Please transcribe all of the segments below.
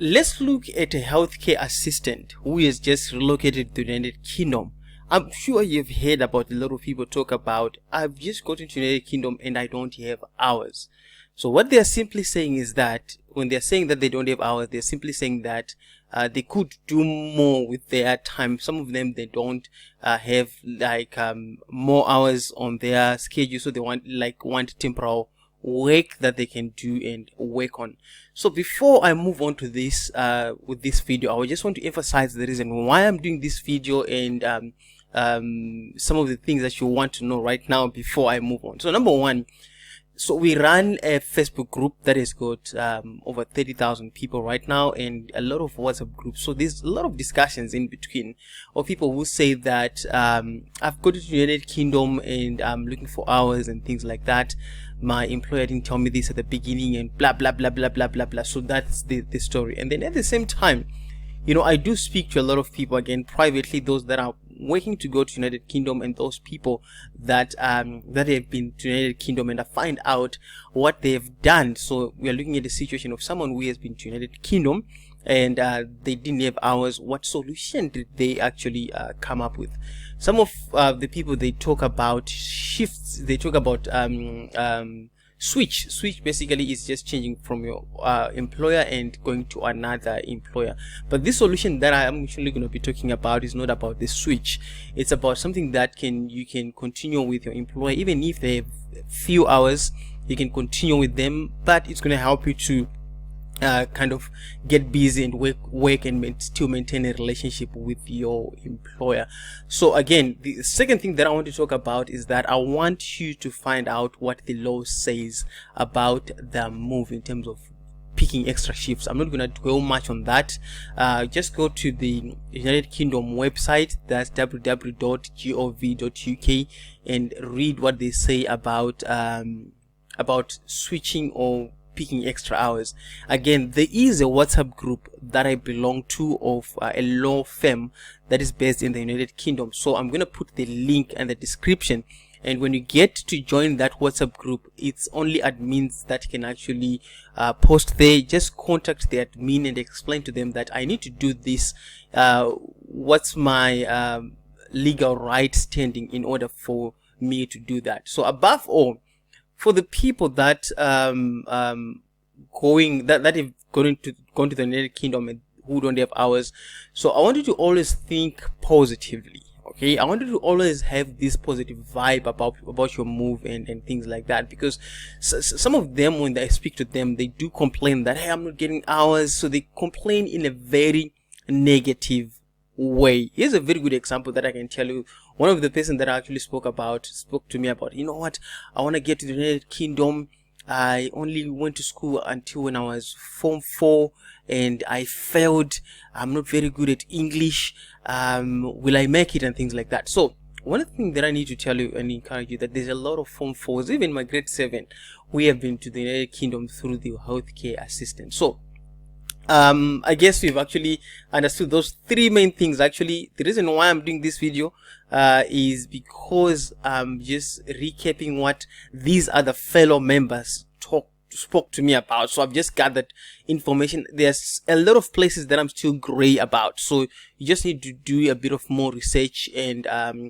let's look at a healthcare assistant who is just relocated to the United Kingdom. I'm sure you've heard about a lot of people talk about, I've just gotten to the United Kingdom and I don't have hours. So what they're simply saying is that when they're saying that they don't have hours, they're simply saying that they could do more with their time. Some of them, they don't have like more hours on their schedule, so they want temporal work that they can do and work on. So before I move on to this with this video, I just want to emphasize the reason why I'm doing this video and some of the things that you want to know right now before I move on. So number one, so we run a Facebook group that has got over 30,000 people right now, and a lot of WhatsApp groups. So there's a lot of discussions in between of people who say that I've got to the United Kingdom and I'm looking for hours and things like that. My employer didn't tell me this at the beginning and blah blah blah blah blah blah blah. So that's the story. And then at the same time, you know, I do speak to a lot of people, again privately, those that are working to go to United Kingdom and those people that that have been to United Kingdom, and I find out what they've done. So we are looking at the situation of someone who has been to United Kingdom and they didn't have hours. What solution did they actually come up with? Some of the people, they talk about shifts, they talk about switch basically is just changing from your employer and going to another employer. But this solution that I am actually going to be talking about is not about the switch. It's about something that you can continue with your employer, even if they have few hours. You can continue with them, but it's going to help you to kind of get busy and work and still maintain a relationship with your employer. So again, the second thing that I want to talk about is that I want you to find out what the law says about the move in terms of picking extra shifts. I'm not going to dwell much on that. Just go to the United Kingdom website, that's www.gov.uk, and read what they say about switching or picking extra hours. Again, there is a WhatsApp group that I belong to of a law firm that is based in the United Kingdom. So I'm going to put the link in the description, and when you get to join that WhatsApp group, it's only admins that can actually post there. Just contact the admin and explain to them that I need to do this. What's my legal right standing in order for me to do that? So above all, for the people that have gone to the United Kingdom and who don't have hours, so I want you to always think positively. Okay, I want you to always have this positive vibe about your move and things like that, because some of them, when I speak to them, they do complain that, hey, I'm not getting hours. So they complain in a very negative way. Here's a very good example that I can tell you. One of the person that I actually spoke to me about, you know what, I want to get to the United Kingdom. I only went to school until when I was Form 4 and I failed. I'm not very good at English. Will I make it, and things like that. So one thing that I need to tell you and encourage you, that there's a lot of Form 4s, even my grade 7, we have been to the United Kingdom through the healthcare assistant. So I guess we've actually understood those three main things. Actually, the reason why I'm doing this video is because I'm just recapping what these other fellow members spoke to me about. So I've just gathered information. There's a lot of places that I'm still gray about, so you just need to do a bit of more research, and I'm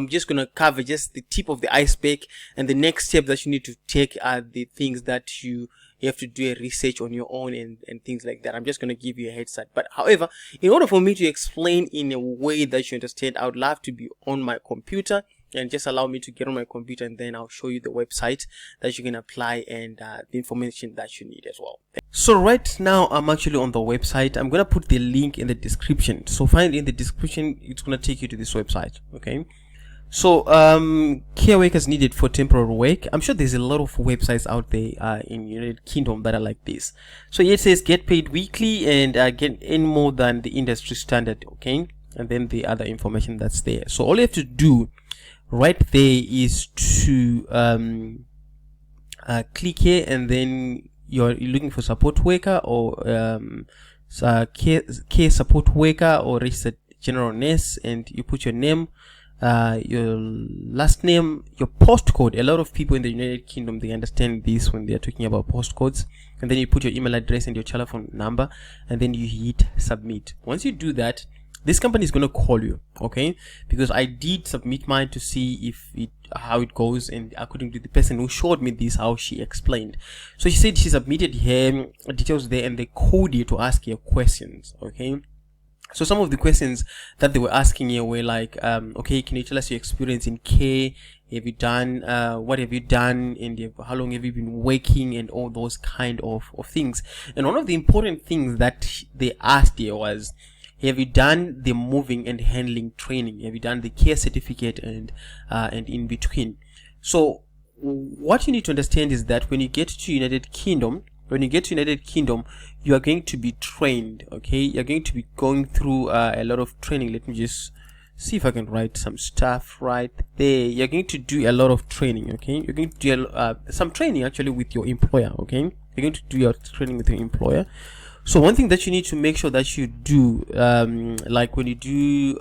just gonna cover just the tip of the iceberg, and the next step that you need to take are the things that you have to do a research on your own and things like that. I'm just going to give you a head start. But however, in order for me to explain in a way that you understand, I would love to be on my computer, and just allow me to get on my computer, and then I'll show you the website that you can apply and the information that you need as well. So right now I'm actually on the website. I'm going to put the link in the description. So finally in the description, it's going to take you to this website. Okay. So care workers needed for temporary work. I'm sure there's a lot of websites out there in United Kingdom that are like this. So it says get paid weekly and get in more than the industry standard. Okay, and then the other information that's there. So all you have to do right there is to click here, and then you're looking for support worker or care support worker or registered general nurse, and you put your name, your last name, your postcode. A lot of people in the United Kingdom, they understand this when they are talking about postcodes. and then you put your email address and your telephone number, and then you hit submit. Once you do that, this company is going to call you, okay? Because I did submit mine to see how it goes, and according to the person who showed me this, how she explained. So she said she submitted her details there, and they called you to ask you questions, okay? So some of the questions that they were asking you were like, okay, can you tell us your experience in care? Have you done, what have you done, and how long have you been working, and all those kind of things. And one of the important things that they asked you was, have you done the moving and handling training? Have you done the care certificate and in between? So what you need to understand is that when you get to United Kingdom, you are going to be trained, okay? You're going to be going through a lot of training. Let me just see if I can write some stuff right there. You're going to do a lot of training, okay? You're going to do some training actually with your employer, okay? You're going to do your training with your employer. So one thing that you need to make sure that you do, like when you do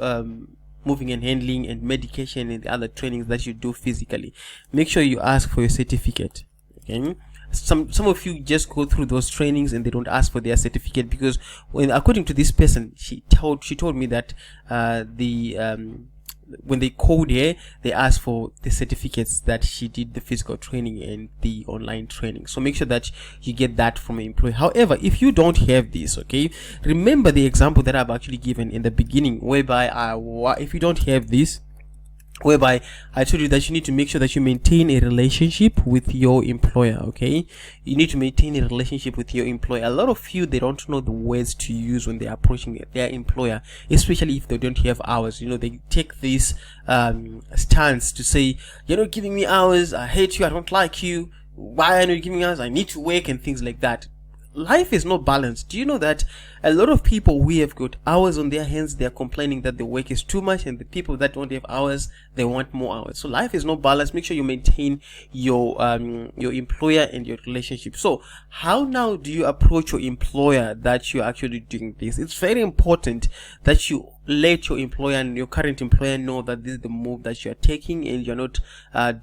moving and handling and medication and the other trainings that you do physically, make sure you ask for your certificate, okay? Some of you just go through those trainings and they don't ask for their certificate, because according to this person, she told me that when they called her, they asked for the certificates that she did the physical training and the online training. So make sure that you get that from an employer. However, if you don't have this, okay, remember the example that I've actually given in the beginning, whereby if you don't have this, whereby I told you that you need to make sure that you maintain a relationship with your employer, okay? You need to maintain a relationship with your employer. A lot of you, they don't know the words to use when they're approaching their employer, especially if they don't have hours. You know, they take this stance to say, you're not giving me hours, I hate you, I don't like you, why are you giving me hours, I need to work, and things like that. Life is not balanced. Do you know that a lot of people, we have got hours on their hands, they're complaining that the work is too much, and the people that don't have hours, they want more hours. So life is not balanced. Make sure you maintain your employer and your relationship. So how now do you approach your employer that you're actually doing this? It's very important that you let your employer and your current employer know that this is the move that you're taking, and you're not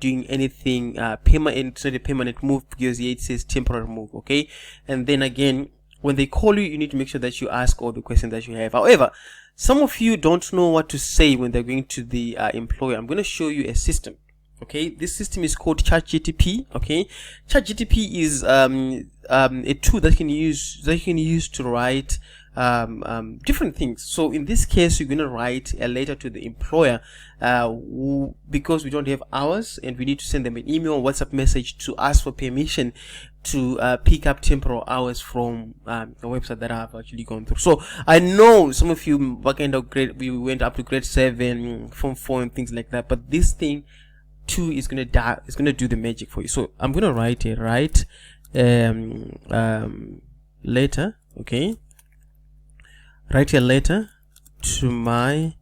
doing anything permanent. It's not a permanent move, because here it says temporary move, okay? And then again, when they call you, you need to make sure that you ask all the questions that you have. However, some of you don't know what to say when they're going to the employer. I'm going to show you a system, okay? This system is called ChatGTP, okay? ChatGTP is a tool that you can use to write different things. So in this case, you're going to write a letter to the employer because we don't have hours, and we need to send them an email or WhatsApp message to ask for permission to pick up temporal hours from a website that I've actually gone through. So I know some of you back end of grade, we went up to grade 7, form 4 and things like that, but this thing too is gonna do the magic for you. So I'm gonna write letter, okay? Write a letter to my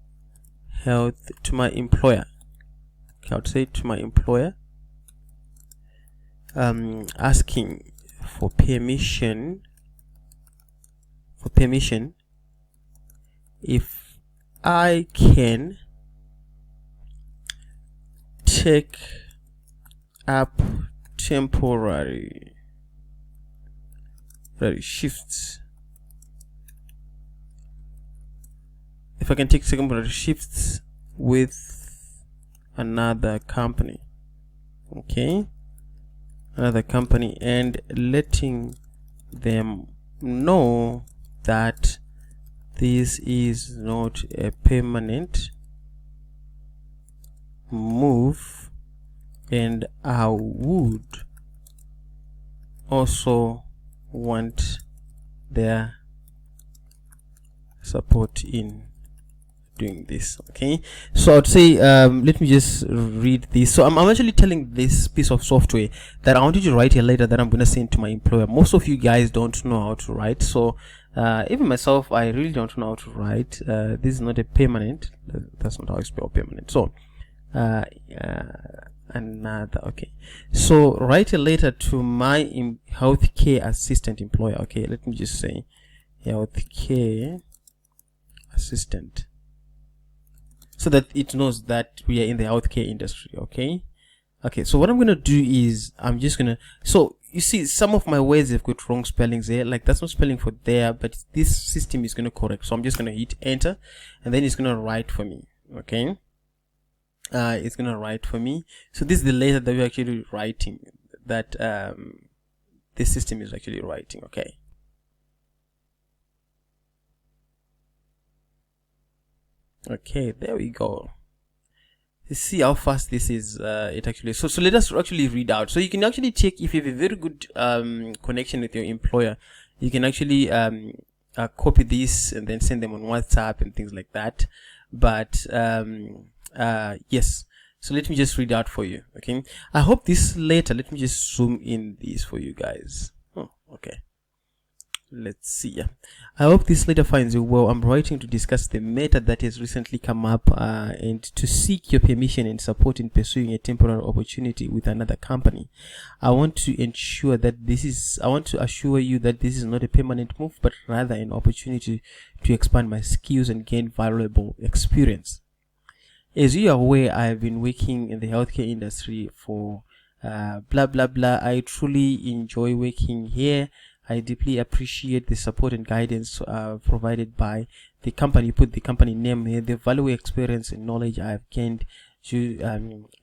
employer. Okay, I would say to my employer, asking for permission if I can take up temporary shifts. If I can take temporary shifts with another company, okay? Another company, and letting them know that this is not a permanent move, and I would also want their support in doing this, okay? So I'd say let me just read this. So I'm actually telling this piece of software that I want you to write a letter that I'm going to send to my employer. Most of you guys don't know how to write, so even myself, I really don't know how to write. This is not a permanent, that's not how I spell permanent. So another, okay, so write a letter to my healthcare assistant employer. Okay, let me just say healthcare assistant, so that it knows that we are in the healthcare industry, okay? Okay, so what I'm going to do is I'm just going to, so you see some of my words have got wrong spellings there, like that's not spelling for there, but this system is going to correct. So I'm just going to hit enter, and then it's going to write for me. Okay, it's going to write for me. So this is the letter that we're actually writing, that this system is actually writing. Okay, okay, there we go. You see how fast this is. It actually, so let us actually read out. So you can actually check if you have a very good connection with your employer. You can actually copy this and then send them on WhatsApp and things like that. But yes, so let me just read out for you. Okay, I hope this letter, let me just zoom in this for you guys. Oh, okay, let's see. I hope this letter finds you well. I'm writing to discuss the matter that has recently come up and to seek your permission and support in pursuing a temporary opportunity with another company. I want to assure you that this is not a permanent move, but rather an opportunity to expand my skills and gain valuable experience. As you are aware, I have been working in the healthcare industry for blah blah blah. I truly enjoy working here. I deeply appreciate the support and guidance provided by the company. Put the company name here. The valuable experience and knowledge I have gained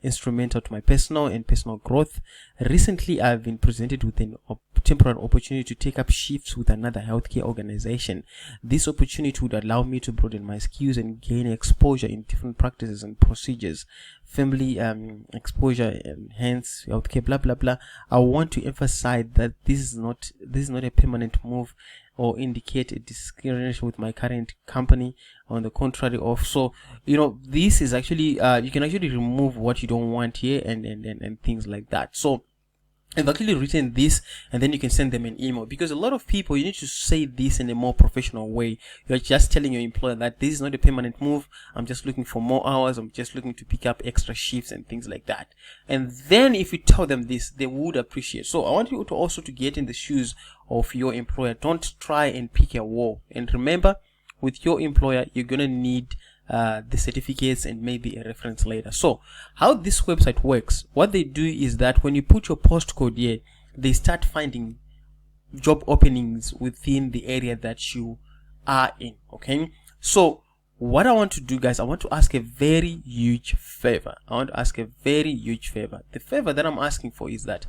instrumental to my personal growth. Recently, I've been presented with an temporary opportunity to take up shifts with another healthcare organization. This opportunity would allow me to broaden my skills and gain exposure in different practices and procedures, family exposure, and hence healthcare, blah blah blah. I want to emphasize that this is not a permanent move or indicate a discrimination with my current company. On the contrary of, so this is actually you can actually remove what you don't want here and things like that. So I've actually written this, and then you can send them an email, because a lot of people, you need to say this in a more professional way. You're just telling your employer that this is not a permanent move. I'm just looking for more hours. I'm just looking to pick up extra shifts and things like that. And then if you tell them this, they would appreciate. So I want you to also to get in the shoes of your employer. Don't try and pick a war. And remember, with your employer, you're gonna need the certificates and maybe a reference letter. So how this website works, what they do is that when you put your postcode here, they start finding job openings within the area that you are in. Okay, so what I want to do, guys, I want to ask a very huge favor. The favor that I'm asking for is that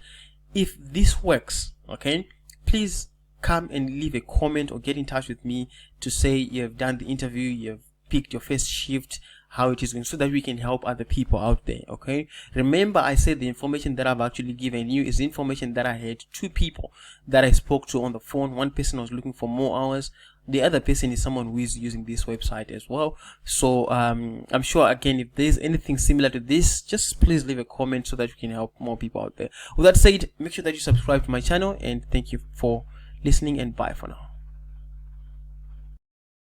if this works, okay, please come and leave a comment or get in touch with me to say you have done the interview, you have picked your first shift, how it is going, so that we can help other people out there. Okay, remember I said the information that I've actually given you is information that I had two people that I spoke to on the phone. One person was looking for more hours, the other person is someone who is using this website as well. So I'm sure, again, if there's anything similar to this, just please leave a comment so that we can help more people out there. With that said, make sure that you subscribe to my channel, and thank you for listening, and bye for now.